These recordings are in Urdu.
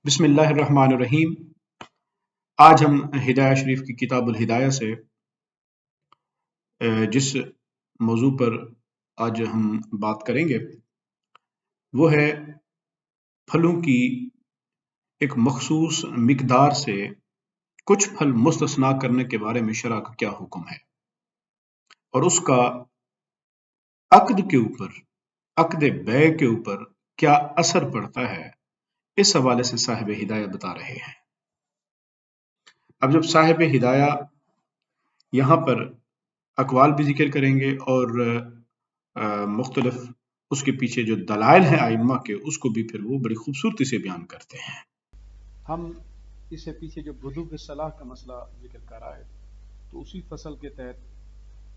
بسم اللہ الرحمن الرحیم۔ آج ہم ہدایہ شریف کی کتاب الہدایہ سے جس موضوع پر آج ہم بات کریں گے وہ ہے پھلوں کی ایک مخصوص مقدار سے کچھ پھل مستثنا کرنے کے بارے میں شرع کا کیا حکم ہے اور اس کا عقد کے اوپر، عقد بیع کے اوپر کیا اثر پڑتا ہے، اس حوالے سے صاحب ہدایہ بتا رہے ہیں۔ اب جب صاحب ہدایہ یہاں پر اقوال بھی ذکر کریں گے اور مختلف اس کے پیچھے جو دلائل ہیں ائمہ کے، اس کو بھی پھر وہ بڑی خوبصورتی سے بیان کرتے ہیں۔ ہم اس سے پیچھے جو بدو کے صلاح کا مسئلہ ذکر کر رہا ہے تو اسی فصل کے تحت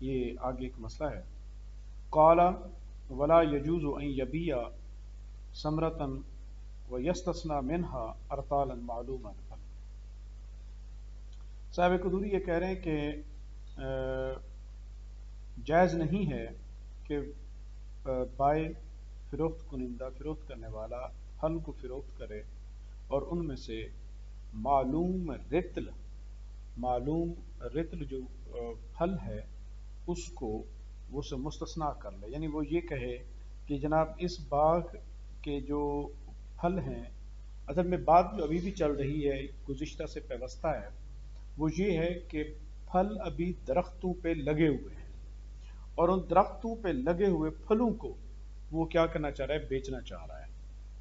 یہ آگے ایک مسئلہ ہے۔ قال ولا يجوز ان يبيع ثمرة ويستثنى منها ارطالا معلوما۔ صاحب قدوری یہ کہہ رہے ہیں کہ جائز نہیں ہے کہ بائع فروخت کنندہ، فروخت کرنے والا پھل کو فروخت کرے اور ان میں سے معلوم رتل جو پھل ہے اس کو وہ سے مستثنا کر لے، یعنی وہ یہ کہے کہ جناب اس باغ کے جو پھل ہیں، اصل میں بات جو ابھی بھی چل رہی ہے گزشتہ سے پیوستہ ہے، وہ یہ ہے کہ پھل ابھی درختوں پہ لگے ہوئے ہیں اور ان درختوں پہ لگے ہوئے پھلوں کو وہ کیا کرنا چاہ رہا ہے، بیچنا چاہ رہا ہے۔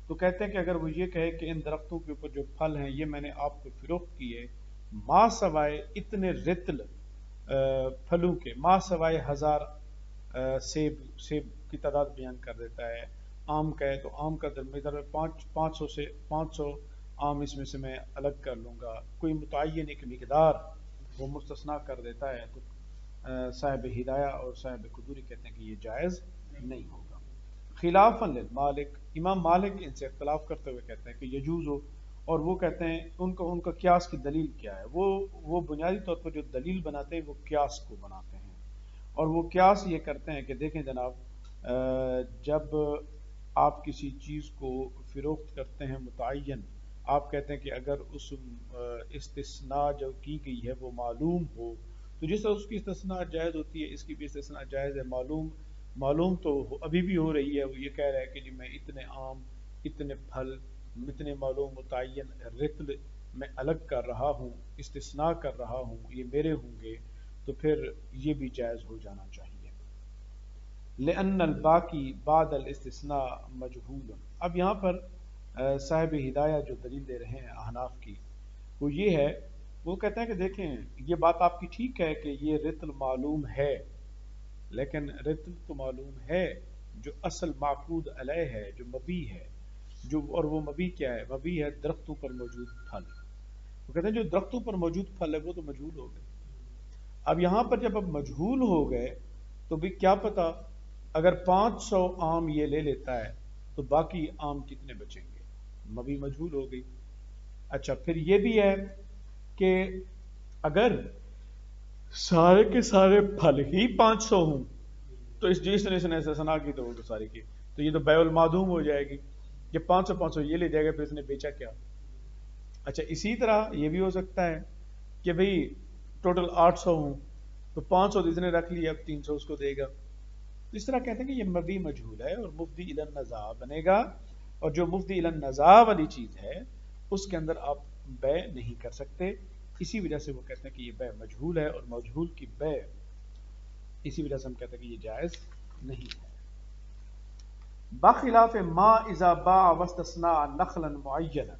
تو کہتے ہیں کہ اگر وہ یہ کہے کہ ان درختوں کے اوپر جو پھل ہیں یہ میں نے آپ کو فروخت کیے ما سوائے اتنے رتل پھلوں کے، ما سوائے 1000 سیب کی تعداد بیان کر دیتا ہے، آم کا ہے تو آم کا در 500 آم اس میں سے میں الگ کر لوں گا، کوئی متعین ایک مقدار وہ مستثنا کر دیتا ہے، تو صاحب ہدایہ اور صاحب قدوری کہتے ہیں کہ یہ جائز نہیں ہوگا۔ خلافاً للمالک، امام مالک ان سے اختلاف کرتے ہوئے کہتے ہیں کہ یجوز ہو، اور وہ کہتے ہیں ان کا قیاس کی دلیل کیا ہے، وہ بنیادی طور پر جو دلیل بناتے ہیں وہ قیاس کو بناتے ہیں، اور وہ قیاس یہ کرتے ہیں کہ دیکھیں جناب، جب آپ کسی چیز کو فروخت کرتے ہیں متعین، آپ کہتے ہیں کہ اگر اس استثناء جو کی گئی ہے وہ معلوم ہو، تو جس طرح اس کی استثناء جائز ہوتی ہے اس کی بھی استثناء جائز ہے۔ معلوم تو ابھی بھی ہو رہی ہے، وہ یہ کہہ رہا ہے کہ جی میں اتنے آم، اتنے پھل، اتنے معلوم متعین رتل میں الگ کر رہا ہوں، استثناء کر رہا ہوں، یہ میرے ہوں گے، تو پھر یہ بھی جائز ہو جانا چاہیے۔ لأن الباقی بعد الاستثناء مجہول۔ اب یہاں پر صاحب ہدایہ جو دلیل دے رہے ہیں احناف کی، وہ یہ ہے، وہ کہتے ہیں کہ دیکھیں یہ بات آپ کی ٹھیک ہے کہ یہ رتل معلوم ہے، لیکن رتل تو معلوم ہے جو اصل معقود علیہ ہے، جو مبی ہے، اور وہ مبی کیا ہے؟ مبی ہے درختوں پر موجود پھل۔ وہ کہتے ہیں جو درختوں پر موجود پھل ہے وہ تو مجہول ہو گئے۔ اب یہاں پر جب اب مجہول ہو گئے تو بھی کیا پتا، اگر 500 آم یہ لے لیتا ہے تو باقی آم کتنے بچیں گے، مبی مجہول ہو گئی۔ اچھا پھر یہ بھی ہے کہ اگر سارے کے سارے پھل ہی 500 ہوں تو اس جس نے استثناء کی تو وہ تو ساری کی، تو یہ تو بیع المعدوم ہو جائے گی، کہ 500 یہ لے جائے گا، پھر اس نے بیچا کیا۔ اچھا اسی طرح یہ بھی ہو سکتا ہے کہ بھئی ٹوٹل 800 ہوں تو 500 اس نے رکھ لیا، اب 300 اس کو دے گا۔ تو اس طرح کہتے ہیں کہ یہ مبی مجہول ہے اور مفضی الی النزاع بنے گا، اور جو مفضی الی النزاع والی چیز ہے اس کے اندر آپ بیع نہیں کر سکتے، اسی وجہ سے وہ کہتے ہیں کہ یہ بیع مجہول ہے، اور مجہول کی بیع اسی وجہ سے ہم کہتے ہیں کہ یہ جائز نہیں ہے۔ بخلاف ما اذا باع واستثناء نخلا معینا۔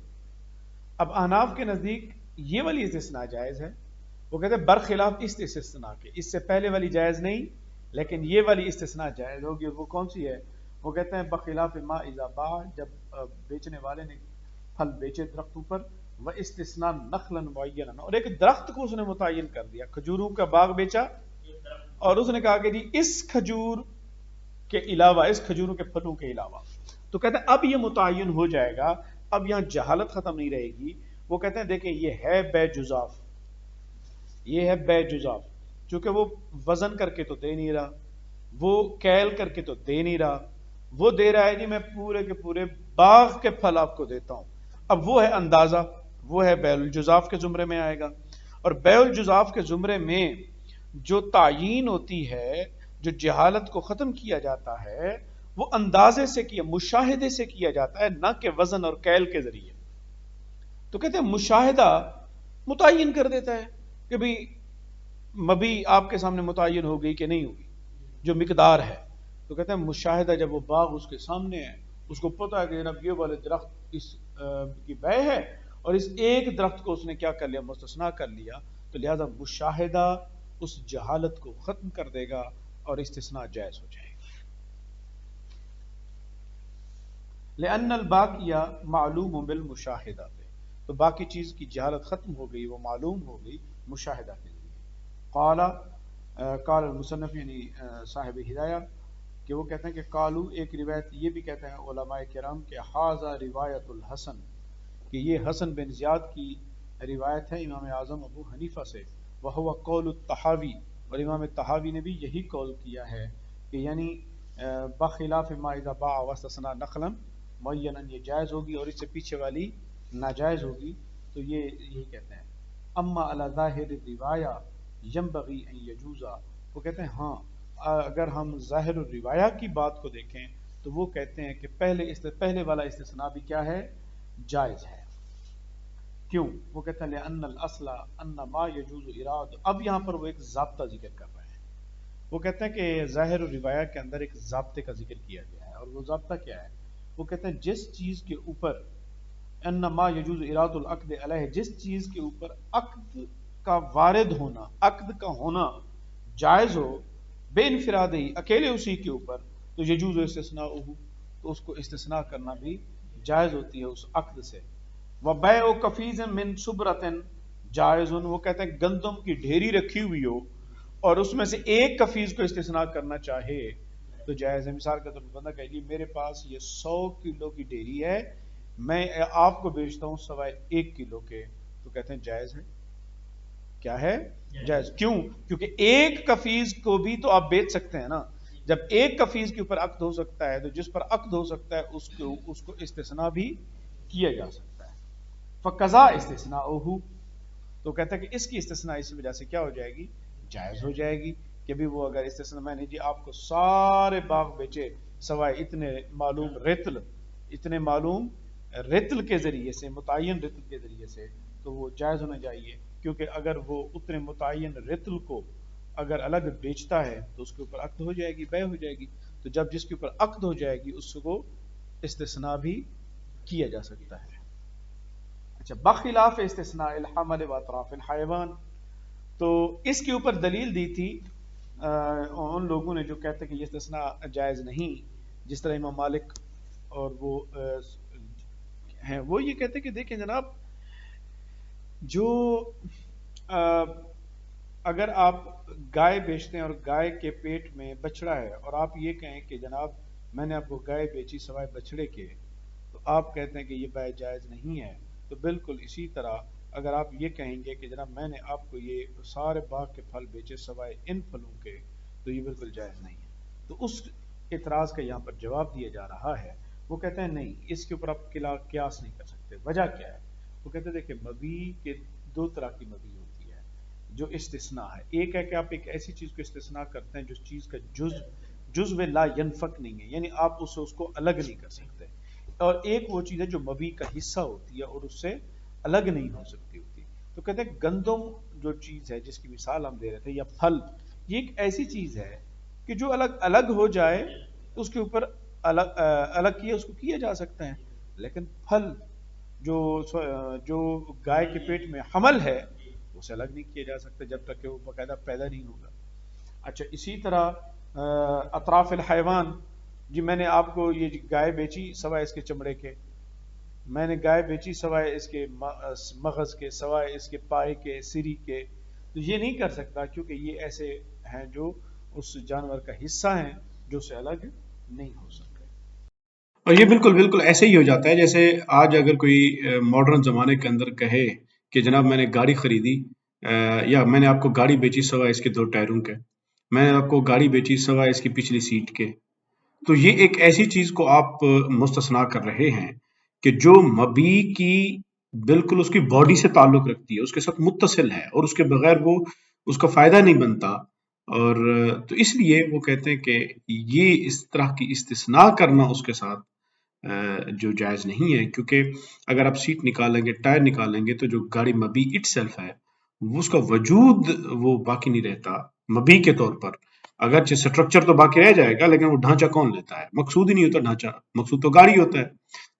اب احناف کے نزدیک یہ والی استثناء جائز ہے، وہ کہتے ہیں برخلاف اس استثناء کے، اس سے پہلے والی جائز نہیں لیکن یہ والی استثناء جائز ہوگی، اور وہ کون سی ہے؟ وہ کہتے ہیں بخلاف ما اذا باع، جب بیچنے والے نے پھل بیچے درختوں پر، وہ استثناء نخلا معینا، اور ایک درخت کو اس نے متعین کر دیا، کھجوروں کا باغ بیچا اور اس نے کہا کہ جی اس کھجور کے علاوہ، اس کھجوروں کے پھلوں کے علاوہ، تو کہتے ہیں اب یہ متعین ہو جائے گا، اب یہاں جہالت ختم نہیں رہے گی۔ وہ کہتے ہیں دیکھیں یہ ہے بیع جزاف، یہ ہے بیع جزاف، چونکہ وہ وزن کر کے تو دے نہیں رہا، وہ کیل کر کے تو دے نہیں رہا، وہ دے رہا ہے جی میں پورے کے پورے باغ کے پھل آپ کو دیتا ہوں، اب وہ ہے اندازہ، وہ ہے بیع الجزاف کے زمرے میں آئے گا، اور بیع الجزاف کے زمرے میں جو تعیین ہوتی ہے، جو جہالت کو ختم کیا جاتا ہے، وہ اندازے سے کیا، مشاہدے سے کیا جاتا ہے، نہ کہ وزن اور کیل کے ذریعے۔ تو کہتے ہیں مشاہدہ متعین کر دیتا ہے کہ بھئی مبی آپ کے سامنے متعین ہو گئی کہ نہیں ہوگی، جو مقدار ہے۔ تو کہتے ہیں مشاہدہ جب وہ باغ اس کے سامنے ہے، اس کو پتہ ہے کہ جناب یہ والے درخت اس کی بیع ہے، اور اس ایک درخت کو اس نے کیا کر لیا، مستثنا کر لیا، تو لہذا مشاہدہ اس جہالت کو ختم کر دے گا اور استثناء جائز ہو جائے گا۔ لأن الباقیہ معلوم بالمشاہدہ، تو باقی چیز کی جہالت ختم ہو گئی، وہ معلوم ہو گئی مشاہدہ کے ذریعے۔ قال قال المصنف یعنی صاحب ہدایہ، کہ وہ کہتے ہیں کہ قالو، ایک روایت یہ بھی کہتے ہیں علماء کرام کہ حاذا روایت الحسن، کہ یہ حسن بن زیاد کی روایت ہے امام اعظم ابو حنیفہ سے، وہو قول الطحاوی، اور امام طحاوی نے بھی یہی قول کیا ہے کہ یعنی بخلاف ما اذا باع واستثنى نقلا معینا، یہ جائز ہوگی اور اس سے پیچھے والی ناجائز ہوگی، تو یہ یہی کہتے ہیں۔ اما علی ظاہر الروایہ ینبغی ان یجوزا، وہ کہتے ہیں ہاں اگر ہم ظاہر الروایہ کی بات کو دیکھیں تو وہ کہتے ہیں کہ پہلے والا استثناء بھی کیا ہے، جائز ہے۔ کیوں؟ وہ کہتے ہیں لأن الاصل ان ما یجوز اراد، اب یہاں پر وہ ایک ضابطہ ذکر کر رہے ہیں۔ وہ کہتے ہیں کہ ظاہر الروایہ کے اندر ایک ضابطے کا ذکر کیا گیا ہے، اور وہ ضابطہ کیا ہے؟ وہ کہتے ہیں جس چیز کے اوپر انما یجوز اراد العقد علیہ، جس چیز کے اوپر عقد کا وارد ہونا، عقد کا ہونا جائز ہو، بے انفراد ہی، اکیلے اسی کے اوپر، تو یجوز استثناء، تو اس کو استثناء کرنا بھی جائز ہوتی ہے اس عقد سے۔ وبیع کفیز من صبرۃ جائز، وہ کہتے ہیں گندم کی ڈھیری رکھی ہوئی ہو اور اس میں سے ایک کفیز کو استثناء کرنا چاہے تو جائز ہے۔ مثال کے طور پر بندہ کہے گی میرے پاس یہ 100 کلو کی ڈھیری ہے، میں آپ کو بیچتا ہوں سوائے 1 کلو کے، تو کہتے ہیں جائز ہے۔ کیا ہے؟ جائز۔ کیوں؟ کیونکہ ایک کفیز کو بھی تو آپ بیچ سکتے ہیں نا، جب ایک کفیز کے اوپر عقد ہو سکتا ہے تو جس پر عقد ہو سکتا ہے اس کو استثناء بھی کیا جا سکتا ہے۔ فقضا استثناءہ، تو کہتا ہے کہ اس کی استثناء اس وجہ سے کیا ہو جائے گی، جائز ہو جائے گی، کہ بھی وہ اگر استثناء میں نے جی آپ کو سارے باغ بیچے سوائے اتنے معلوم رتل، اتنے معلوم رتل کے ذریعے سے، متعین رتل کے ذریعے سے، تو وہ جائز ہونا چاہیے، کیونکہ اگر وہ اتنے متعین رتل کو اگر الگ بیچتا ہے تو اس کے اوپر عقد ہو جائے گی، بیع ہو جائے گی، تو جب جس کے اوپر عقد ہو جائے گی اس کو استثناء بھی کیا جا سکتا ہے۔ اچھا، بخلاف استثناء الحمل و اطراف الحیوان، تو اس کے اوپر دلیل دی تھی ان لوگوں نے جو کہتے ہیں کہ یہ استثناء جائز نہیں، جس طرح امام مالک اور وہ ہیں، وہ یہ کہتے ہیں کہ دیکھیں جناب، جو اگر آپ گائے بیچتے ہیں اور گائے کے پیٹ میں بچڑا ہے اور آپ یہ کہیں کہ جناب میں نے آپ کو گائے بیچی سوائے بچڑے کے، تو آپ کہتے ہیں کہ یہ بیع جائز نہیں ہے۔ تو بالکل اسی طرح اگر آپ یہ کہیں گے کہ جناب میں نے آپ کو یہ سارے باغ کے پھل بیچے سوائے ان پھلوں کے، تو یہ بالکل جائز نہیں ہے۔ تو اس اعتراض کا یہاں پر جواب دیا جا رہا ہے۔ وہ کہتے ہیں نہیں، اس کے اوپر آپ قیاس نہیں کر سکتے۔ وجہ کیا ہے؟ وہ کہتے ہیں دیکھیں مبی کے دو طرح کی مبی ہوتی ہے جو استثناء ہے۔ ایک ہے کہ آپ ایک ایسی چیز کو استثناء کرتے ہیں جو چیز کا جزو لا ینفک نہیں ہے، یعنی آپ اس کو الگ نہیں کر سکتے، اور ایک وہ چیز ہے جو مبی کا حصہ ہوتی ہے اور اس سے الگ نہیں ہو سکتی ہوتی۔ تو کہتے ہیں گندم جو چیز ہے جس کی مثال ہم دے رہے تھے، یا پھل، یہ ایک ایسی چیز ہے کہ جو الگ الگ ہو جائے اس کے اوپر الگ کیا اس کو کیا جا سکتا ہے، لیکن پھل جو گائے کے پیٹ میں حمل ہے اسے الگ نہیں کیا جا سکتا جب تک کہ وہ باقاعدہ پیدا نہیں ہوگا۔ اچھا، اسی طرح اطراف الحیوان، جی میں نے آپ کو یہ گائے بیچی سوائے اس کے چمڑے کے، میں نے گائے بیچی سوائے اس کے مغز کے، سوائے اس کے پائے کے، سری کے، تو یہ نہیں کر سکتا کیونکہ یہ ایسے ہیں جو اس جانور کا حصہ ہیں جو سے الگ نہیں ہو سکتے۔ اور یہ بالکل ایسے ہی ہو جاتا ہے جیسے آج اگر کوئی ماڈرن زمانے کے اندر کہے کہ جناب میں نے گاڑی خریدی، یا میں نے آپ کو گاڑی بیچی سوائے اس کے 2 ٹائروں کے، میں نے آپ کو گاڑی بیچی سوائے اس کی پچھلی سیٹ کے، تو یہ ایک ایسی چیز کو آپ مستثنا کر رہے ہیں کہ جو مبی کی بالکل اس کی باڈی سے تعلق رکھتی ہے، اس کے ساتھ متصل ہے، اور اس کے بغیر وہ اس کا فائدہ نہیں بنتا. اور تو اس لیے وہ کہتے ہیں کہ یہ اس طرح کی استثناء کرنا اس کے ساتھ جو جائز نہیں ہے، کیونکہ اگر آپ سیٹ نکالیں گے، ٹائر نکالیں گے، تو جو گاڑی مبی اٹ سیلف ہے اس کا وجود وہ باقی نہیں رہتا مبی کے طور پر. اگرچہ سٹرکچر تو باقی رہ جائے گا، لیکن وہ ڈھانچہ کون لیتا ہے؟ مقصود ہی نہیں ہوتا ڈھانچہ، مقصود تو گاڑی ہوتا ہے.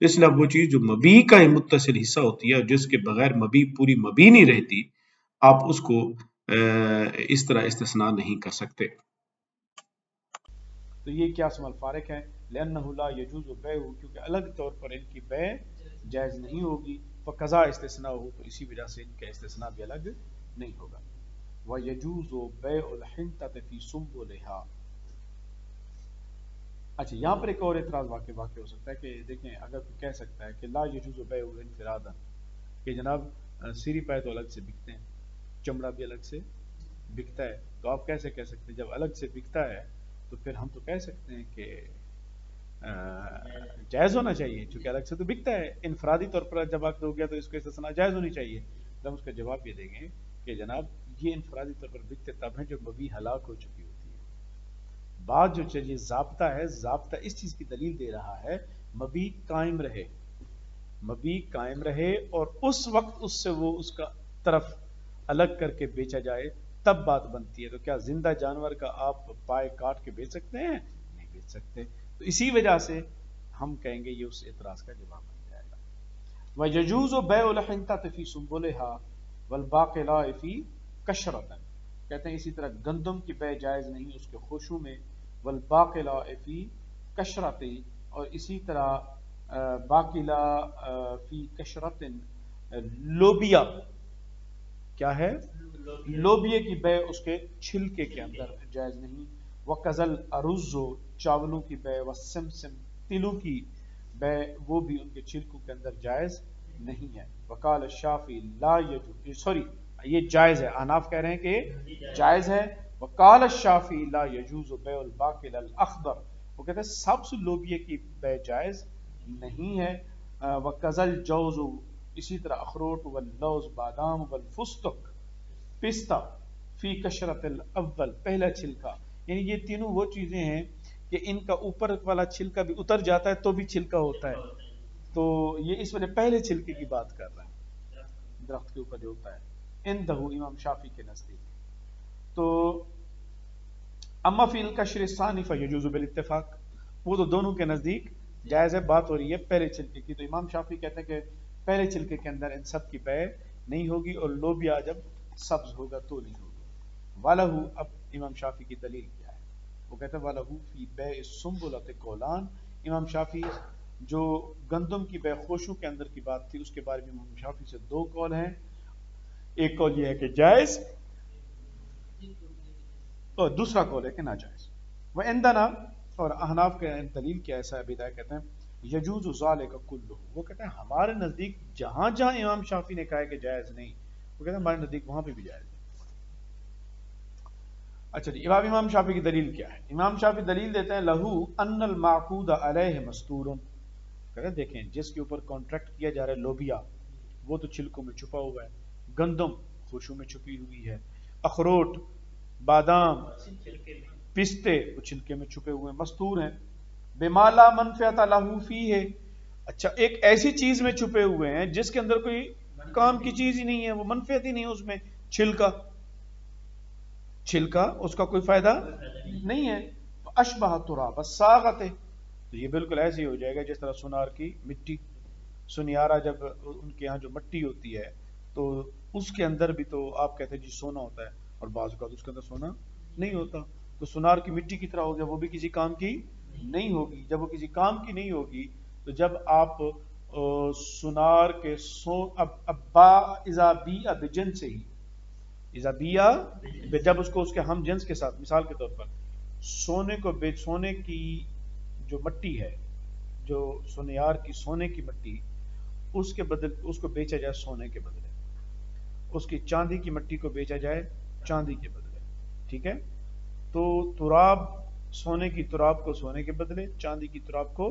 اس لیے اب وہ چیز جو مبی کا ہی متصل حصہ ہوتی ہے، جس کے بغیر مبی پوری مبی نہیں رہتی، آپ اس کو اس طرح استثناء نہیں کر سکتے. تو یہ کیا اسم الفارق ہے؟ لأنه لا يجوز بیعہ، کیونکہ الگ طور پر ان کی بیع جائز نہیں ہوگی. فقضا استثناء ہو، تو اسی وجہ سے ان کا استثناء بھی الگ نہیں ہوگا. وَيَجُوزُ بَيْعُ الْحِنْطَةِ فِي سُنبُلِهَا. اچھا، یہاں پر ایک اور اعتراض واقع ہو سکتا ہے کہ دیکھیں، اگر کوئی کہہ سکتا ہے کہ لا یجوز بیع انفرادا، کہ جناب سیری پائے تو الگ سے بکتے ہیں، چمڑا بھی الگ سے بکتا ہے، تو آپ کیسے کہہ سکتے ہیں جب الگ سے بکتا ہے تو پھر ہم تو کہہ سکتے ہیں کہ جائز ہونا چاہیے، چونکہ الگ سے تو بکتا ہے. انفرادی طور پر جب آپ ہو گیا تو اس کو استثناء جائز ہونی چاہیے. تو ہم اس کا جواب یہ دیں گے کہ جناب یہ انفرادی طور پر بکتے تب ہیں جب مبی ہلاک ہو چکی ہوتی ہے. بعد جو چیز ضابطہ ہے، ضابطہ اس چیز کی دلیل دے رہا ہے مبی قائم رہے، مبی قائم رہے، اور اس وقت اس سے وہ اس کا طرف الگ کر کے بیچا جائے، تب بات بنتی ہے. تو کیا زندہ جانور کا آپ پائے کاٹ کے بیچ سکتے ہیں؟ نہیں بیچ سکتے. تو اسی وجہ سے ہم کہیں گے یہ اس اعتراض کا جواب بن جائے گا. وَيَجُوزُ بَيْعُ الْحِنْطَةِ فِي سُنبُلِهَا وَالْبَاقِلَاءِ فِي كَشْرَةٍ. کہتے ہیں اسی طرح گندم کی بیع جائز نہیں اس کے خوشو میں، وَالْبَاقِلَاءِ فِي كَشْرَةٍ، اور اسی طرح باقلہ فی کشرۃ، لوبیا کیا ہے؟ لوبیے کی بیع اس کے چھلکے کے اندر جائز نہیں. وَقَزَلْ أَرُزُّ، چاولوں کی بیع، وَالسَّمْسَمْ، تلوں کی بیع، وہ بھی ان کے چھلکوں کے اندر جائز نہیں ہے. وقال الشافعی لا یجوز، سوری یہ جائز ہے، احناف کہہ رہے ہیں کہ جائز ہے. وقال الشافعی لا یجوز بیع الباقل الاخضر، وہ کہتے ہیں سبز لوبیے کی بیع جائز نہیں ہے. وَقَزَلْ جَوْزُ، اسی طرح اخروٹ، واللوز بادام، والفستق پستہ، فی کشرت الاول پہلا چھلکا. یعنی یہ تینوں وہ چیزیں ہیں کہ ان کا اوپر والا چھلکا بھی اتر جاتا ہے تو بھی چھلکا ہوتا ہے. تو یہ اس وجہ پہلے چھلکے کی بات کر رہا ہے، درخت کے اوپر جو ہوتا ہے، اندہو امام شافعی کے نزدیک. تو اما فی القشر الثانی فیجوز بالاتفاق، وہ تو دونوں کے نزدیک جائز ہے. بات ہو رہی ہے پہلے چھلکے کی، تو امام شافعی کہتے ہیں کہ پہلے چھلکے کے اندر ان سب کی بیع نہیں ہوگی، اور لوبیا جب سبز ہوگا تو نہیں ہوگی. وَلَهُ، اب امام شافعی کی دلیل کیا ہے؟ وہ کہتے ہیں وَلَهُ فی بیع السنبلۃ قولان. امام شافعی جو گندم کی بیع خوشو کے اندر کی بات تھی، اس کے بارے میں امام شافعی سے دو قول ہیں. ایک قول یہ ہے کہ جائز، اور دوسرا قول ہے کہ ناجائز. وہ عندنا، اور احناف کے دلیل کیا ایسا بدایہ کہتے ہیں یجوز ذالک کلہ، وہ کہتے ہیں ہمارے نزدیک جہاں جہاں امام شافعی نے کہا ہے کہ جائز نہیں، وہ کہتے ہیں ہمارے نزدیک وہاں پہ بھی جائز ہے. اچھا جی، اب امام شافعی کی دلیل کیا ہے؟ امام شافعی دلیل دیتے ہیں لہو ان المعقود علیہ مستور، کہتے ہیں دیکھیں جس کے اوپر کانٹریکٹ کیا جا رہا ہے لوبیا، وہ تو چھلکوں میں چھپا ہوا ہے، گندم خوشو میں چھپی ہوئی ہے، اخروٹ، بادام، پستے وہ چھلکے میں چھپے ہوئے ہیں، مستور ہیں. بما لا منفعت له فیہ، اچھا ایک ایسی چیز میں چھپے ہوئے ہیں جس کے اندر کوئی کام کی چیز ہی نہیں ہے، وہ منفعت ہی نہیں ہے اس میں. چھلکا، چھلکا اس کا کوئی فائدہ نہیں ہے. اشبہ تراب الصاغۃ، تو یہ بالکل ایسے ہی ہو جائے گا جس طرح سونار کی مٹی، سنیارا جب ان کے ہاں جو مٹی ہوتی ہے تو اس کے اندر بھی تو آپ کہتے ہیں جی سونا ہوتا ہے، اور بعض اوقات اس کے اندر سونا نہیں ہوتا. تو سونار کی مٹی کی طرح ہو گیا، وہ بھی کسی کام کی نہیں ہوگی. جب وہ کسی کام کی نہیں ہوگی تو جب آپ سونار کے ابا اذا بیع بجنس ہی، اذا بیع، جب اس کو اس کے ہم جنس کے ساتھ، مثال کے طور پر سونے کو سونے کی جو مٹی ہے، جو سونیار کی سونے کی مٹی، اس کے بدل اس کو بیچا جائے سونے کے بدلے، اس کی چاندی کی مٹی کو بیچا جائے چاندی کے بدلے، ٹھیک ہے. تو تراب، سونے کی تراب کو سونے کے بدلے، چاندی کی تراب کو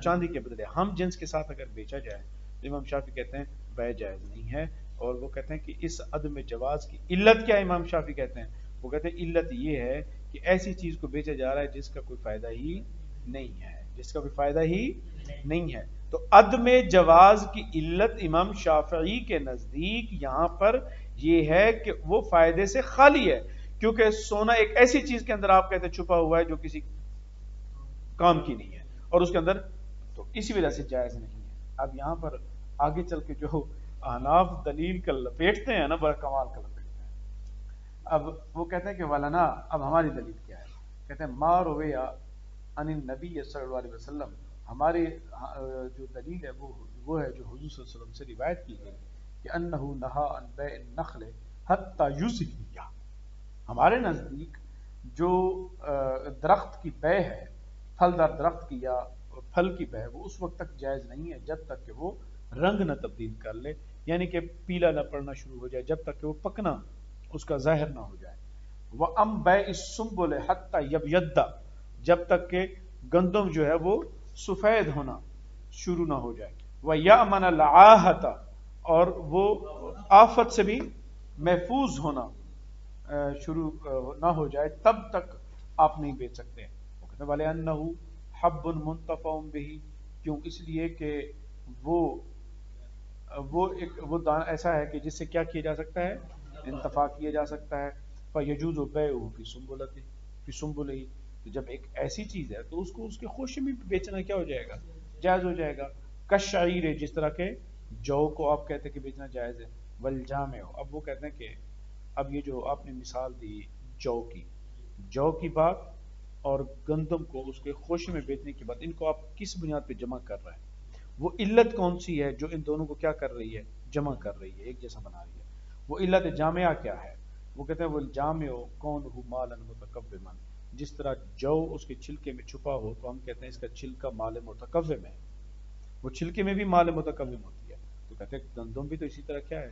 چاندی کے بدلے ہم جنس کے ساتھ اگر بیچا جائے تو امام شافعی کہتے ہیں بیع جائز نہیں ہے. اور وہ کہتے ہیں کہ اس عدم جواز کی علت کیا ہے امام شافعی کہتے ہیں؟ وہ کہتے ہیں علت یہ ہے کہ ایسی چیز کو بیچا جا رہا ہے جس کا کوئی فائدہ ہی نہیں ہے، جس کا کوئی فائدہ ہی نہیں ہے. تو عدم جواز کی علت امام شافعی کے نزدیک یہاں پر یہ ہے کہ وہ فائدے سے خالی ہے، کیونکہ سونا ایک ایسی چیز کے اندر آپ کہتے ہیں چھپا ہوا ہے جو کسی کام کی نہیں ہے اور اس کے اندر، تو اسی وجہ سے جائز نہیں ہے. اب یہاں پر آگے چل کے جو احناف دلیل کا لپیٹتے ہیں نا، بڑا کمال کا لپیٹتے ہیں. اب وہ کہتے ہیں کہ والانا، اب ہماری دلیل کیا ہے؟ کہتے ہیں ما رویا عن النبی صلی اللہ علیہ وسلم، ہماری جو دلیل ہے وہ ہے جو حضور صلی اللہ علیہ وسلم سے روایت کی گئی کہ انہ نہا عن بیع النخل حتی یزہیہ. ہمارے نزدیک جو درخت کی بیع ہے، پھلدار درخت کی یا پھل کی بیع، وہ اس وقت تک جائز نہیں ہے جب تک کہ وہ رنگ نہ تبدیل کر لے، یعنی کہ پیلا نہ پڑنا شروع ہو جائے، جب تک کہ وہ پکنا اس کا ظاہر نہ ہو جائے. وَأَمْ بَيْعِ السُّنبُلِ حَتَّى يَبْيَضَّ، جب تک کہ گندم جو ہے وہ سفید ہونا شروع نہ ہو جائے. وَيَأْمَنَ الْعَاهَةَ، اور وہ آفت سے بھی محفوظ ہونا شروع نہ ہو جائے، تب تک آپ نہیں بیچ سکتے. وہ کہتے ہیں وَلِأَنَّهُ حَبٌّ مُنْتَفَعٌ بِهِ، کیوں؟ اس لیے کہ وہ دانہ ایسا ہے کہ جس سے کیا کیا جا سکتا ہے؟ انتفاع کیا جا سکتا ہے. فَيَجُوزُ بَيْعُهُ فِي سُنبُلِهِ، تو جب ایک ایسی چیز ہے تو اس کو اس کے خوشی میں بیچنا کیا ہو جائے گا؟ جائز ہو جائے گا. کشعیر، جس طرح کے جو کو آپ کہتے ہیں کہ بیچنا جائز ہے. والجامع، اب وہ کہتے ہیں کہ اب یہ جو آپ نے مثال دی جو کی بات اور گندم کو اس کے خوشی میں بیچنے کی بات، ان کو آپ کس بنیاد پہ جمع کر رہے ہیں؟ وہ علت کون سی ہے جو ان دونوں کو کیا کر رہی ہے؟ جمع کر رہی ہے، ایک جیسا بنا رہی ہے. وہ علت جامعہ کیا ہے؟ وہ کہتے ہیں وہ الجامع کونہ مالا متکوما، جس طرح جو اس کے چھلکے میں چھپا ہو تو ہم کہتے ہیں اس کا چھلکا مال متکوم ہے، وہ چھلکے میں بھی مال متکوم ہوتی ہے. تو کہتے ہیں گندم بھی تو اسی طرح کیا ہے؟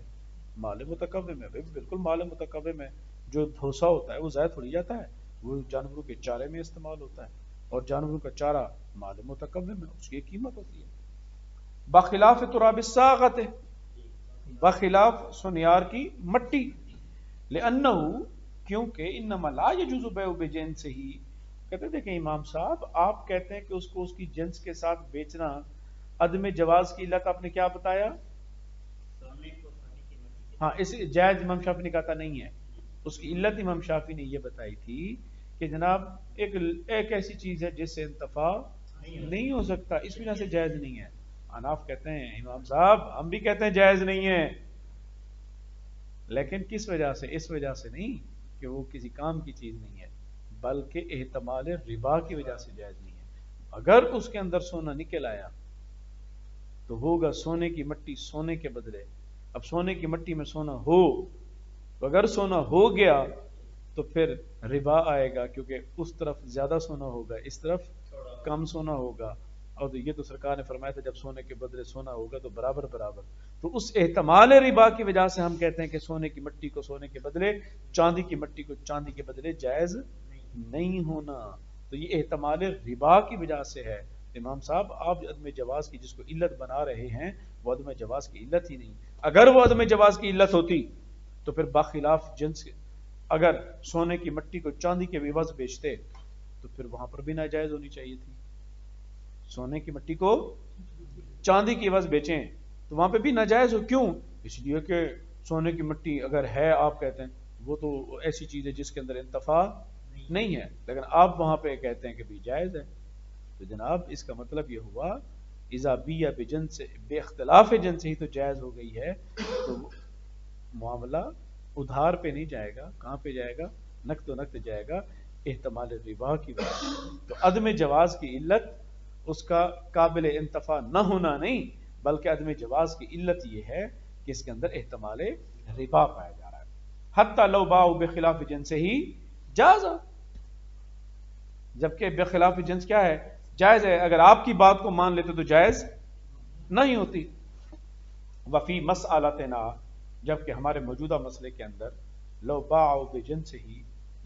مال متکوم ہے. بالکل مال متکوم ہے. جو بھوسا ہوتا ہے وہ ضائع تھوڑی جاتا ہے، وہ جانوروں کے چارے میں استعمال ہوتا ہے، اور جانوروں کا چارہ مال متکوم ہے، اس کی قیمت ہوتی ہے. بخلاف تراب الساغت، بخلاف سنیار کی مٹی. لأنہ، کیونکہ انما لا يجوز بیع بجنس ہی. کہتے دیکھیں امام صاحب، آپ کہتے ہیں کہ اس کو اس کی جنس کے ساتھ بیچنا عدم جواز کی علت آپ نے کیا بتایا؟ ہاں، اس جائز امام شافعی نے کہا تھا نہیں ہے. اس کی علت امام شافعی نے یہ بتائی تھی کہ جناب ایک ایسی چیز ہے جس سے انتفاع نہیں ہو سکتا، اس وجہ سے جائز نہیں ہے. اناف کہتے ہیں امام صاحب ہم بھی کہتے ہیں جائز نہیں ہے، لیکن کس وجہ سے؟ اس وجہ سے نہیں کہ وہ کسی کام کی چیز نہیں ہے، بلکہ احتمال ربا کی وجہ سے جائز نہیں ہے. اگر اس کے اندر سونا نکل آیا تو ہوگا سونے کی مٹی سونے کے بدلے. اب سونے کی مٹی میں سونا ہو تو اگر سونا ہو گیا تو پھر ربا آئے گا، کیونکہ اس طرف زیادہ سونا ہوگا، اس طرف کم سونا ہوگا. اور یہ تو سرکار نے فرمایا تھا جب سونے کے بدلے سونا ہوگا تو برابر برابر. تو اس احتمال ربا کی وجہ سے ہم کہتے ہیں کہ سونے کی مٹی کو سونے کے بدلے، چاندی کی مٹی کو چاندی کے بدلے جائز نہیں ہونا. تو یہ احتمال ربا کی وجہ سے ہے. امام صاحب آپ عدم جواز کی جس کو علت بنا رہے ہیں وہ عدم جواز کی علت ہی نہیں. اگر وہ عدم جواز کی علت ہوتی تو پھر بخلاف جنس اگر سونے کی مٹی کو چاندی کے عوض بیچتے تو پھر وہاں پر بھی ناجائز ہونی چاہیے تھی. سونے کی مٹی کو چاندی کی عوض بیچیں تو وہاں پہ بھی ناجائز ہو. کیوں؟ اس لیے کہ سونے کی مٹی اگر ہے آپ کہتے ہیں وہ تو ایسی چیز ہے جس کے اندر انتفاع نہیں ہے، لیکن آپ وہاں پہ کہتے ہیں کہ بھی جائز ہے. تو جناب اس کا مطلب یہ ہوا اذا بیع بجنس بے اختلاف جنس ہی تو جائز ہو گئی ہے، تو معاملہ ادھار پہ نہیں جائے گا، کہاں پہ جائے گا؟ نقد و نقد جائے گا، احتمال ربا کی وجہ سے. تو عدم جواز کی علت اس کا قابل انتفاع نہ ہونا نہیں، بلکہ عدم جواز کی علت یہ ہے کہ اس کے اندر احتمال ربا پایا جا رہا ہے. حتی لو باؤ بخلاف جنس ہی جاز، جبکہ بخلاف جنس کیا ہے؟ جائز ہے. اگر آپ کی بات کو مان لیتے تو جائز نہیں ہوتی. وفی مسئلتنا، جبکہ ہمارے موجودہ مسئلے کے اندر لو باعوا بجنس ہی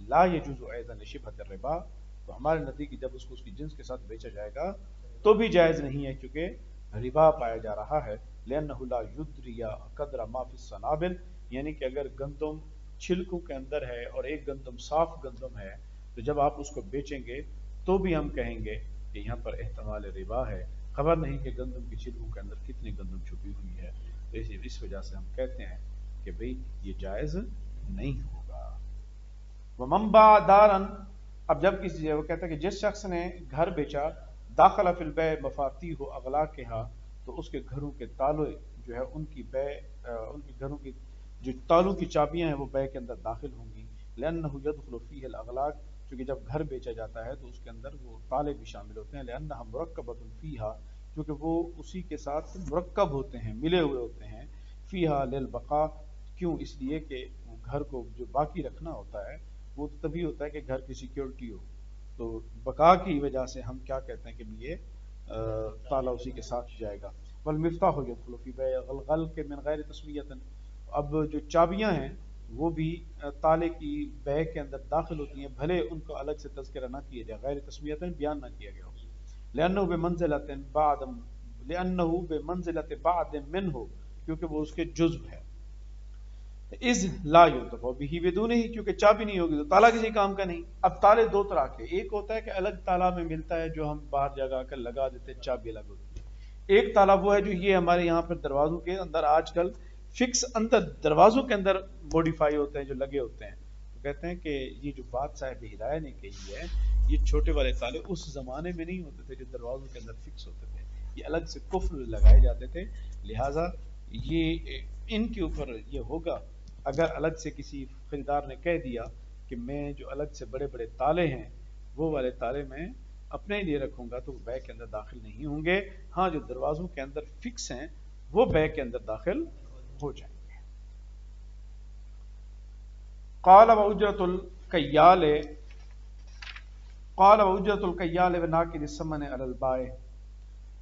لا يجوز ايضا لشبهة الربا، تو ہمارے نزدیک جب اس کو اس کی جنس کے ساتھ بیچا جائے گا تو بھی جائز نہیں ہے کیونکہ ربا پایا جا رہا ہے. لأنه لا يدري قدر ما في السنابل، یعنی کہ اگر گندم چھلکوں کے اندر ہے اور ایک گندم صاف گندم ہے تو جب آپ اس کو بیچیں گے تو بھی ہم کہیں گے کہ یہاں پر احتمال ربا ہے، خبر نہیں کہ گندم کی چھلکوں کے اندر کتنی گندم چھپی ہوئی ہے. تو اس وجہ سے ہم کہتے ہیں کہ بھئی یہ جائز نہیں ہوگا. وَمَن بَاعَ دَارًا، اب جب کسی وہ کہتا ہے کہ جس شخص نے گھر بیچا، داخلہ فی البیع مفاتیح اغلاقها، تو اس کے گھروں کے تالے جو ہے ان کی بیع، ان کے گھروں کی جو تالوں کی چابیاں ہیں وہ بیع کے اندر داخل ہوں گی. لأنه يدخل فيه الاغلاق، کیونکہ جب گھر بیچا جاتا ہے تو اس کے اندر وہ تالے بھی شامل ہوتے ہیں. لأنها مرکبۃ فیها، کیونکہ وہ اسی کے ساتھ مرکب ہوتے ہیں، ملے ہوئے ہوتے ہیں. فیها للبقاء، کیوں؟ اس لیے کہ گھر کو جو باقی رکھنا ہوتا ہے وہ تو تبھی ہوتا ہے کہ گھر کی سیکیورٹی ہو. تو بقا کی وجہ سے ہم کیا کہتے ہیں کہ یہ تالا اسی کے ساتھ جائے گا. والمفتاح يدخل في بيع الغلق من غیر تسمیۃ، اب جو چابیاں ہیں وہ بھی تالے کی بیع کے اندر داخل ہوتی ہیں، بھلے ان کو الگ سے تذکرہ نہ کیا جائے، غیر تسمیۃ بیان نہ کیا گیا ہو. لأنه بمنزلۃ بعد، لأنه بمنزلۃ بعد منه، کیونکہ وہ اس کے جزو ہے. از لا ينتفع به بدون ہی، کیونکہ چابی نہیں ہوگی تو تالا کسی کام کا نہیں. اب تالے دو طرح کے، ایک ہوتا ہے کہ الگ تالا میں ملتا ہے جو ہم باہر جگہ کر لگا دیتے ہیں، چابی الگ ہوتی ہے. ایک تالا وہ ہے جو یہ ہمارے یہاں پر دروازوں کے اندر آج کل فکس اندر دروازوں کے اندر موڈیفائی ہوتے ہیں جو لگے ہوتے ہیں. تو کہتے ہیں کہ یہ جو بات صاحب ہدایہ نے کہی ہے، یہ چھوٹے والے تالے اس زمانے میں نہیں ہوتے تھے جو دروازوں کے اندر فکس ہوتے تھے، یہ الگ سے قفل لگائے جاتے تھے. لہٰذا یہ ان کے اوپر یہ ہوگا اگر الگ سے کسی خریدار نے کہہ دیا کہ میں جو الگ سے بڑے بڑے تالے ہیں وہ والے تالے میں اپنے لیے رکھوں گا تو وہ بیع کے اندر داخل نہیں ہوں گے. ہاں جو دروازوں کے اندر فکس ہیں وہ بیع کے اندر داخل ہو جائیں گے. قال واجرۃ الکیال، قال واجرۃ الکیال وناقد الثمن علی البائع.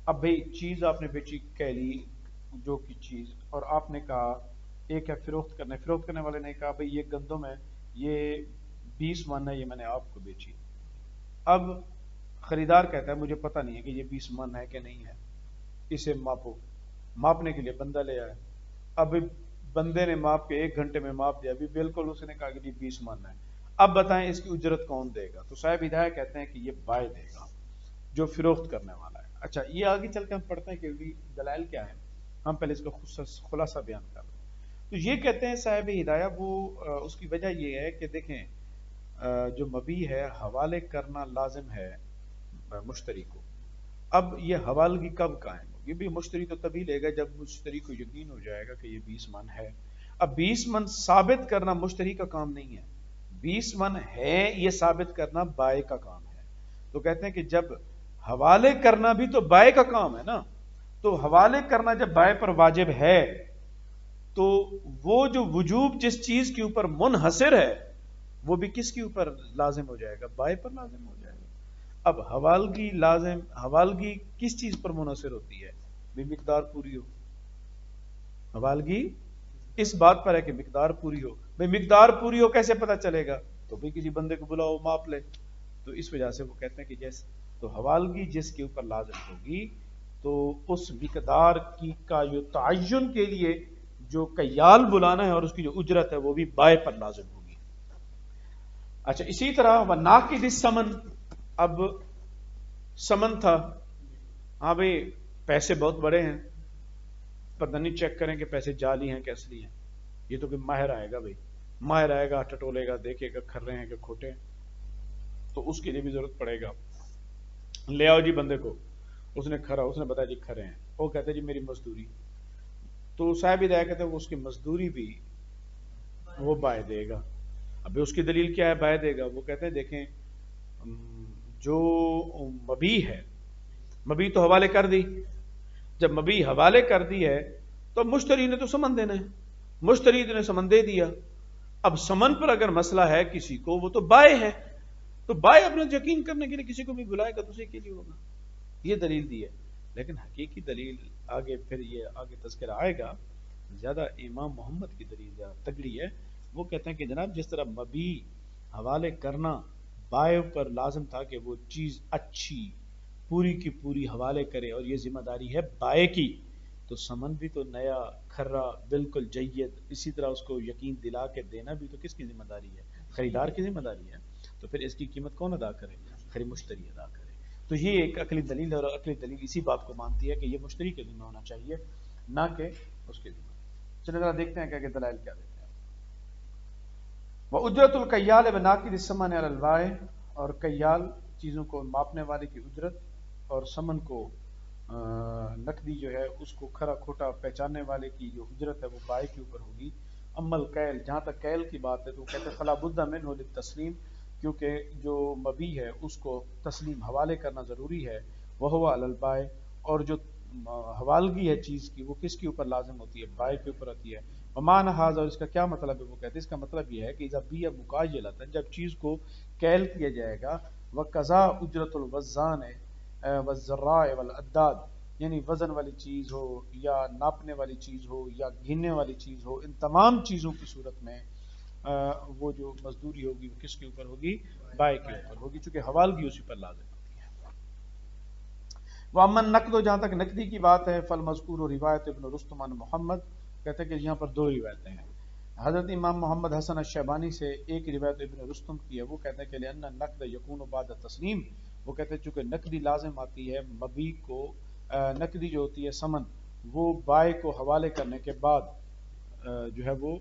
اب بھئی چیز آپ نے بیچی کیلی جو کی چیز، اور آپ نے کہا ایک ہے فروخت کرنے، فروخت کرنے والے نے کہا بھئی یہ گندم ہے، یہ 20 من ہے، یہ میں نے آپ کو بیچی. اب خریدار کہتا ہے مجھے پتہ نہیں ہے کہ یہ 20 من ہے کہ نہیں ہے، اسے ماپو. ماپنے کے لیے بندہ لے آئے. اب بندے نے ماپ کے 1 گھنٹے میں ماپ دیا، ابھی بالکل اس نے کہا کہ 20 من ہے. اب بتائیں اس کی اجرت کون دے گا؟ تو صاحب ہدایہ کہتے ہیں کہ یہ بائع دے گا جو فروخت کرنے والا ہے. اچھا یہ آگے چل کے ہم پڑھتے ہیں کہ دلائل کیا ہے، ہم پہلے اس کا خلاصہ بیان کر رہے ہیں. تو یہ کہتے ہیں صاحب ہدایہ وہ اس کی وجہ یہ ہے کہ دیکھیں جو مبیع ہے حوالے کرنا لازم ہے مشتری کو. اب یہ حوالگی کب قائم ہوگی؟ بھی مشتری تو تبھی لے گا جب مشتری کو یقین ہو جائے گا کہ یہ 20 من ہے. اب 20 من ثابت کرنا مشتری کا کام نہیں ہے، 20 من ہے یہ ثابت کرنا بائع کا کام ہے. تو کہتے ہیں کہ جب حوالے کرنا بھی تو بائع کا کام ہے نا، تو حوالے کرنا جب بائع پر واجب ہے تو وہ جو وجوب جس چیز کے اوپر منحصر ہے وہ بھی کس کے اوپر لازم ہو جائے گا؟ بائع پر لازم ہو جائے گا. اب حوالگی کس چیز پر منحصر ہوتی ہے؟ بھی مقدار پوری ہو. حوالگی اس بات پر ہے کہ مقدار پوری ہو. بھئی مقدار پوری ہو کیسے پتہ چلے گا؟ تو بھی کسی بندے کو بلاؤ ماپ لے. تو اس وجہ سے وہ کہتے ہیں کہ جیسے تو حوالگی جس کے اوپر لازم ہوگی تو اس مقدار کی کا جو تعین کے لیے جو کیال بلانا ہے اور اس کی جو اجرت ہے وہ بھی بائع پر لازم ہوگی. اچھا اسی طرح وناقد الثمن، اب سمن تھا، ہاں بھئی پیسے بہت بڑے ہیں، پتہ نہیں چیک کریں کہ پیسے جعلی ہیں کہ اصلی ہیں. یہ تو کہ ماہر آئے گا، بھئی ماہر آئے گا ٹٹولے گا دیکھے گا کھرے ہیں کہ کھوٹے ہیں، تو اس کے لیے بھی ضرورت پڑے گا. لے آؤ جی بندے کو، اس نے کھرا، اس نے بتایا جی کھرے ہیں، وہ کہتے جی میری مزدوری. تو صاحب ہدایہ کہتے ہیں وہ اس کی مزدوری بھی وہ بائع دے گا. ابھی اس کی دلیل کیا ہے بائع دے گا؟ وہ کہتے ہیں دیکھیں جو مبیع ہے، مبیع تو حوالے کر دی، جب مبیع حوالے کر دی ہے تو مشتری نے تو سمن دینا ہے، مشتری نے سمن دے دیا. اب سمن پر اگر مسئلہ ہے کسی کو وہ تو بائع ہے، تو بائع اپنا یقین کرنے کے لیے کسی کو بھی بلائے گا تو اسی کے لیے ہوگا. یہ دلیل دی ہے. لیکن حقیقی دلیل آگے پھر یہ آگے تذکرہ آئے گا، زیادہ امام محمد کی دلیل زیادہ تگڑی ہے. وہ کہتے ہیں کہ جناب جس طرح مبیع حوالے کرنا بائع پر لازم تھا کہ وہ چیز اچھی پوری کی پوری حوالے کرے اور یہ ذمہ داری ہے بائے کی، تو سمن بھی تو نیا کھرا بالکل جید، اسی طرح اس کو یقین دلا کے دینا بھی تو کس کی ذمہ داری ہے؟ خریدار کی ذمہ داری ہے۔ تو پھر اس کی قیمت کون ادا کرے؟ خرید مشتری ادا کرے۔ تو یہ ایک عقلی دلیل ہے، اور عقلی دلیل اسی بات کو مانتی ہے کہ یہ مشتری کے ذمہ ہونا چاہیے، نہ کہ اس کے ذمہ۔ چلے ذرا دیکھتے ہیں کہ دلائل کیا دیتے ہیں۔ وَأُجْرَةُ الْكَيَّالِ بِنَاقِدِ الثَّمَنِ عَلَى الْبَائِعِ، اور کیال چیزوں کو ماپنے والے کی اجرت اور ثمن کو نقدی جو ہے اس کو کھرا کھوٹا پہچاننے والے کی جو اجرت ہے وہ بائع کے اوپر ہوگی۔ اما الکیل، جہاں تک کیل کی بات ہے تو وہ کہتے ہیں فلا بد منہ للتسلیم، کیونکہ جو مبیع ہے اس کو تسلیم حوالے کرنا ضروری ہے۔ وہو علی البائع، اور جو حوالگی ہے چیز کی وہ کس کے اوپر لازم ہوتی ہے؟ بائع کے اوپر ہوتی ہے۔ ومعنی ھذا، اور اس کا کیا مطلب ہے؟ وہ کہتے ہیں اس کا مطلب یہ ہے کہ اذا بیع مکایلۃ، جب چیز کو کیل کیا جائے گا، وقضا اجرت الوزان والزراء والعداد، یعنی وزن والی چیز ہو یا ناپنے والی چیز ہو یا گننے والی چیز ہو، ان تمام چیزوں کی صورت میں وہ جو مزدوری ہوگی وہ کس کے اوپر ہوگی؟ بائع کے اوپر ہوگی، چونکہ حوالگی اسی پر لازم ہوتی ہے۔ وامن نقد، جہاں تک نقدی کی بات ہے، فالمذکور روایت ابن رستم عن محمد، کہتے ہیں کہ یہاں پر دو روایتیں ہیں حضرت امام محمد حسن الشیبانی سے، ایک روایت ابن رستم کی ہے، وہ کہتے ہیں کہ لأن النقد یکون بعد تسلیم، وہ کہتے ہیں چونکہ نقدی لازم آتی ہے مبیع کو، نقدی جو ہوتی ہے سمن وہ بائع کو حوالے کرنے کے بعد جو ہے وہ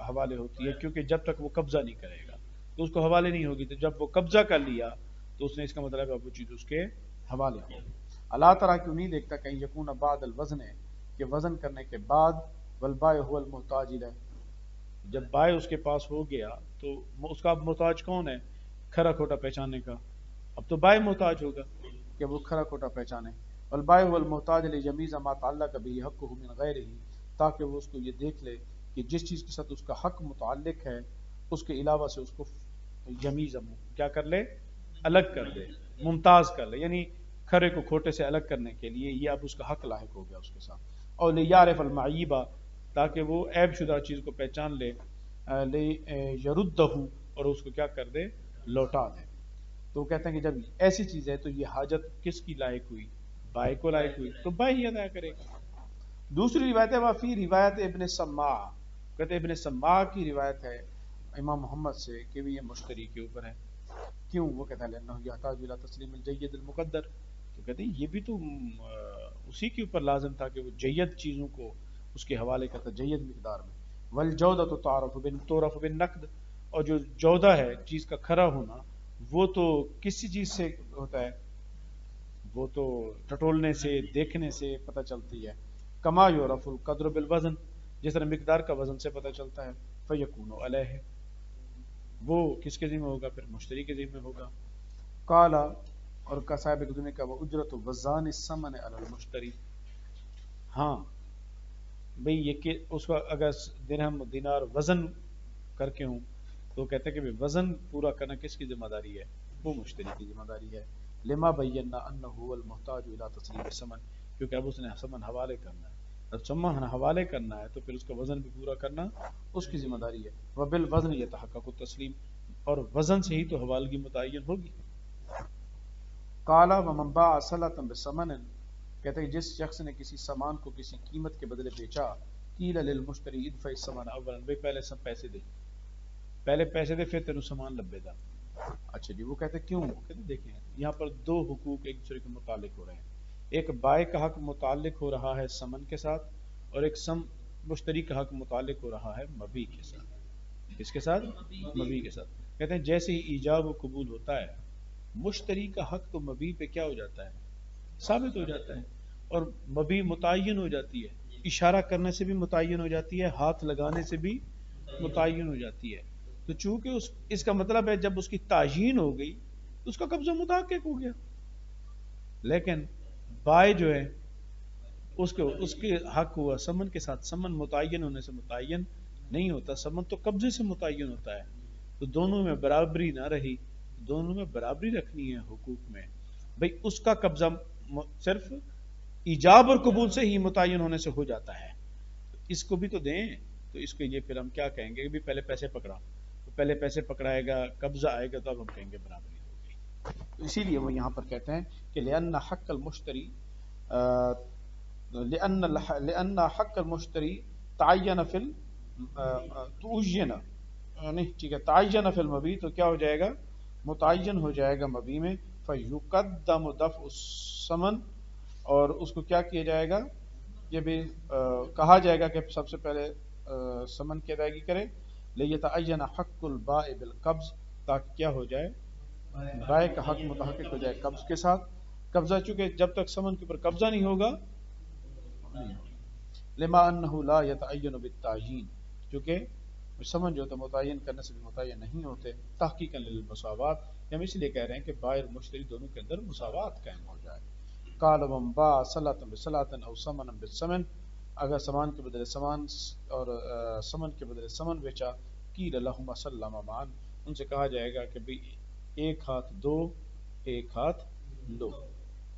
حوالے ہوتی ہے، کیونکہ جب تک وہ قبضہ نہیں کرے گا تو اس کو حوالے نہیں ہوگی، تو جب وہ قبضہ کر لیا تو اس نے، اس کا مطلب ہے وہ چیز اس کے حوالے ہوگی۔ اللہ تعالیٰ کیوں نہیں دیکھتا کہیں یکون بعد الوزن ہے کہ وزن کرنے کے بعد، والبائع هو المحتاج الیہ، جب بائع اس کے پاس ہو گیا تو اس کا اب محتاج کون ہے؟ کھرا کھوٹا پہچاننے کا، اب تو بائع محتاج ہوگا کہ وہ کھرا کھوٹا پہچانے۔ والبائع هو المحتاج لیمیز ما تعلق به حقه من غیرہ، تاکہ وہ اس کو یہ دیکھ لے کہ جس چیز کے ساتھ اس کا حق متعلق ہے اس کے علاوہ سے اس کو یمیز کیا کر لے؟ الگ کر دے، ممتاز کر لے، یعنی کھرے کو کھوٹے سے الگ کرنے کے لیے یہ اب اس کا حق لاحق ہو گیا اس کے ساتھ۔ اور لیعرف المعیبہ، تاکہ وہ عیب شدہ چیز کو پہچان لے، یردہ، اور اس کو کیا کر دے؟ لوٹا دے۔ تو وہ کہتے ہیں کہ جب ایسی چیز ہے تو یہ حاجت کس کی لائق ہوئی؟ بائع کو لائق ہوئی، تو بائع ہی ادا کرے گا۔ دوسری روایت ہے وفی روایت ابن سماع، کہتے ہیں ابن سماع کی روایت ہے امام محمد سے کہ یہ مشتری کے اوپر ہے۔ کیوں؟ وہ کہتا ہے لأنہ یحتاج الی تسلیم الجید المقدر، تو کہتے ہیں یہ بھی تو اسی کے اوپر لازم تھا کہ وہ جید چیزوں کو اس کے حوالے کرتا، جید مقدار میں۔ والجودۃ تعرف بالنقد، اور جو جودہ ہے چیز کا کھرا ہونا وہ تو کسی چیز سے ہوتا ہے؟ وہ تو ٹٹولنے سے، دیکھنے سے پتہ چلتی ہے۔ کما یعرف القدر بالوزن، جس طرح مقدار کا وزن سے پتہ چلتا ہے۔ فیکون علیہ، وہ کس کے ذمہ ہوگا؟ پھر مشتری کے ذمہ ہوگا۔ قالا، اور کا صاحب ایک دنیا کا وہ اجرت وزان الثمن علی المشتری، ہاں بھئی یہ کہ اس کو اگر درہم دینار وزن کر کے ہوں تو کہتے ہیں کہ وزن پورا کرنا کس کی ذمہ داری ہے؟ وہ مشتری کی ذمہ داری ہے۔ لما بینا انہ هو المحتاج الی تسلیم الثمن، کیونکہ اب اس نے ثمن حوالے کرنا ہے، اب ثمن حوالے کرنا ہے تو پھر اس کا وزن بھی پورا کرنا اس کی ذمہ داری ہے۔ وبالوزن یتحقق التسلیم، اور وزن سے ہی تو حوالگی متعین ہوگی۔ قالا ومن باع صلۃ بثمن، کہتے ہیں جس شخص نے کسی سامان کو کسی قیمت کے بدلے بیچا، قیل للمشتری ادفع الثمن اولا، بھائی پہلے سب پیسے دے، پہلے پیسے دے پھر تینوں سامان لبے دا۔ اچھا جی، وہ کہتے ہیں کیوں؟ وہ کہتے ہیں دیکھیں یہاں پر دو حقوق ایک دوسرے کے متعلق ہو رہے ہیں، ایک بائع کا حق متعلق ہو رہا ہے سمن کے ساتھ، اور ایک مشتری کا حق متعلق ہو رہا ہے مبیع کے ساتھ۔ کس کے ساتھ؟ مبیع کے ساتھ۔ کہتے ہیں جیسے ہی ایجاب و قبول ہوتا ہے، مشتری کا حق تو مبیع پہ کیا ہو جاتا ہے؟ ثابت ہو جاتا ہے، اور مبیع متعین ہو جاتی ہے، اشارہ کرنے سے بھی متعین ہو جاتی ہے، ہاتھ لگانے سے بھی متعین ہو جاتی ہے۔ تو چونکہ اس کا مطلب ہے جب اس کی تعیین ہو گئی تو اس کا قبضہ متحقق ہو گیا۔ لیکن بائع جو ہے اس کے حق ہوا سمن کے ساتھ، سمن متعین ہونے سے متعین نہیں ہوتا، سمن تو قبضے سے متعین ہوتا ہے، تو دونوں میں برابری نہ رہی، دونوں میں برابری رکھنی ہے حقوق میں، بھئی اس کا قبضہ صرف ایجاب اور قبول سے ہی متعین ہونے سے ہو جاتا ہے، تو اس کو بھی تو دیں۔ تو اس کے لیے پھر ہم کیا کہیں گے کہ بھی پہلے پیسے پکڑا، تو پہلے پیسے پکڑائے گا، قبضہ آئے گا، تو اب ہم کہیں گے برابری ہو گئی۔ اسی لیے وہ یہاں پر کہتے ہیں کہ لأن حق المشتری لأن حق المشتری تعین فی تعین نہیں ٹھیک ہے تعین فی المبی تو کیا ہو جائے گا متعین ہو جائے گا مبی میں فیقدم دفع الثمن اور اس کو کیا کیا جائے گا یہ بھی کہا جائے گا کہ سب سے پہلے ثمن کی ادائیگی کرے لیتعین حق البائع بالقبض تاکہ کیا ہو جائے بائع کا حق متحقق ہو جائے قبض کے ساتھ قبضہ چونکہ جب تک ثمن کے اوپر قبضہ نہیں ہوگا لما انه لا يتعین بالتعیین کیونکہ ثمن جو ہوتا ہے متعین کرنے سے بھی متعین نہیں ہوتے تحقیقا للمساوات ہم اس لیے کہہ رہے ہیں کہ بائع اور مشتری دونوں کے اندر مساوات قائم ہو جائے قال من باع صلاة بصلاة او ثمنا بالثمن اگر سامان کے بدلے سامان اور ثمن کے بدلے ثمن بیچا قیل لهما سلما معا ان سے کہا جائے گا کہ بھئی ایک ہاتھ دو ایک ہاتھ لو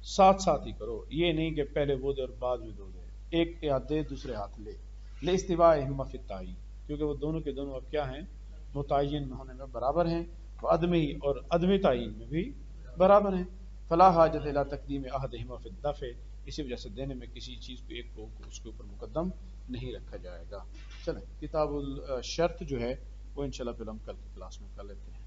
ساتھ ساتھ ہی کرو یہ نہیں کہ پہلے وہ دے اور بعد میں دو دے ایک ہاتھ دے دوسرے ہاتھ لے لاستواءہما فی التعیین کیونکہ وہ دونوں کے دونوں اب کیا ہیں متعین ہونے میں برابر ہیں وعدمی اور عدم تعین میں بھی برابر ہیں فلا حاجت الی تقدیم احدہما فی الدفع اسی وجہ سے دینے میں کسی چیز کو ایک کو اس کے اوپر مقدم نہیں رکھا جائے گا چلیں کتاب الشرط جو ہے وہ انشاءاللہ پھر ہم کل کی کلاس میں کر لیتے ہیں